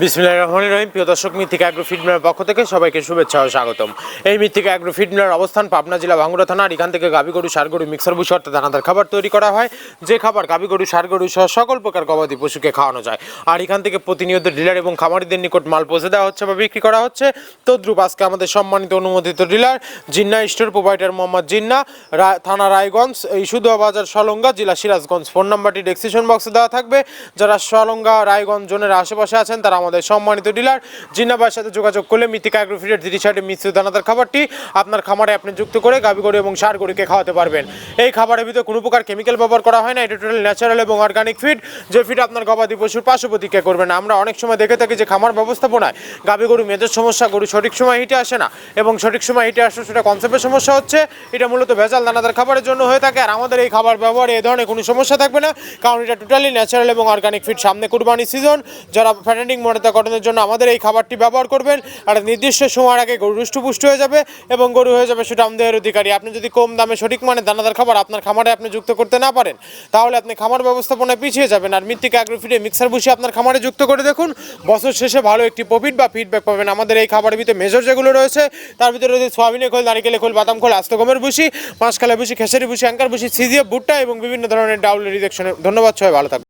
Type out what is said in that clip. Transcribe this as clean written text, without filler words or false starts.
বিসমিল্লাহির রহমানির রহিম। প্রিয় দর্শক, মৃত্তিকা অ্যাগ্রো ফিড মিলের পক্ষ থেকে সবাইকে শুভেচ্ছা ও স্বাগতম। এই মৃত্তিকা অ্যাগ্রো ফিড মিলের অবস্থান পাবনা জেলা ভাঙ্গুড়া থানা। এখান থেকে গাভী গরু, ষাঁড় গরু, মিক্সার ভুসি অর্থাৎ দানাদার খাবার তৈরি করা হয়, যে খাবার গাভী গরু, ষাঁড় গরু সহ সকল প্রকার গবাদি পশুকে খাওয়ানো যায়। আর এখান থেকে প্রতিনিয়ত ডিলার এবং খামারিদের নিকট মাল পৌঁছে দেওয়া হচ্ছে বা বিক্রি করা হচ্ছে। তদ্রুপ আজকে আমাদের সম্মানিত অনুমোদিত dealer Jinnah store provider Mohammad Jinnah, থানা রায়গঞ্জ, এই সুদুয়া বাজার সলঙ্গা, জেলা সিরাজগঞ্জ। ফোন নাম্বারটি ডেসক্রিপশন বক্সে দেওয়া থাকবে। যারা সলঙ্গা রায়গঞ্জ জোনের আশেপাশে আছেন তারা আমাদের সম্মানিত ডিলার জিন্না ভাইয়ের সাথে যোগাযোগ করলে মৃত্তিকা অ্যাগ্রো ফিডের 30 মিশ্রিত দানাদার খাবারটি আপনার খামারে আপনি যুক্ত করে গাভী গরু এবং ষাঁড় গরুকে খাওয়াতে পারবেন। এই খাবারের ভিতরে কোনো প্রকার কেমিক্যাল ব্যবহার করা হয় না। এটা টোটাল ন্যাচারাল এবং অর্গানিক ফিড, যে ফিড আপনার গবাদি পশুর পার্শ্ব প্রতিক্রিয়া করবে না। আমরা অনেক সময় দেখে থাকি যে খামার ব্যবস্থাপনায় গাভী গরু মেজর সমস্যা, গরু সঠিক সময় হিটে আসে না, এবং সঠিক সময় হিটে আসলে সেটা কনসেপ্টের সমস্যা হচ্ছে। এটা মূলত ভেজাল দানাদার খাবারের জন্য হয়ে থাকে। আর আমাদের এই খাবার ব্যবহারে এ ধরনের কোনো সমস্যা থাকবে না, কারণ এটা টোটালি ন্যাচারাল এবং অর্গানিক ফিড। সামনে কুরবানি সিজন, যারা ফ্যাটেনিং মনিটরকরণের জন্য আমাদের এই খাবারটি ব্যবহার করবেন। আর নির্দিষ্ট সময়ের আগে গরু হৃষ্টপুষ্ট হয়ে যাবে এবং গরু হয়ে যাবে সেটা আমাদের অধিকারী। আপনি যদি কম দামে সঠিক মানে দানাদার খাবার আপনার খামারে আপনি যুক্ত করতে না পারেন, তাহলে আপনি খামার ব্যবস্থাপনায় পিছিয়ে যাবেন। আর মৃত্তিকা অ্যাগ্রো ফিডে মিক্সার ভুসি আপনার খামারে যুক্ত করে দেখুন, বছর শেষে ভালো একটি প্রফিট বা ফিডব্যাক পাবেন। আমাদের এই খাবারের ভিতরে মেজর যেগুলো রয়েছে তার ভিতরে রয়েছে সোয়াবিনের খোল, নারিকেলের খোল, বাদাম খোল, আস্ত গমের ভুসি, মাসকালা ভুসি, খেসারি ভুসি, অ্যাঙ্কার ভুসি, সিজিএফ ভুট্টা এবং বিভিন্ন ধরনের ডাউলের রিজেকশন। ধন্যবাদ, সবাই ভালো থাকবেন।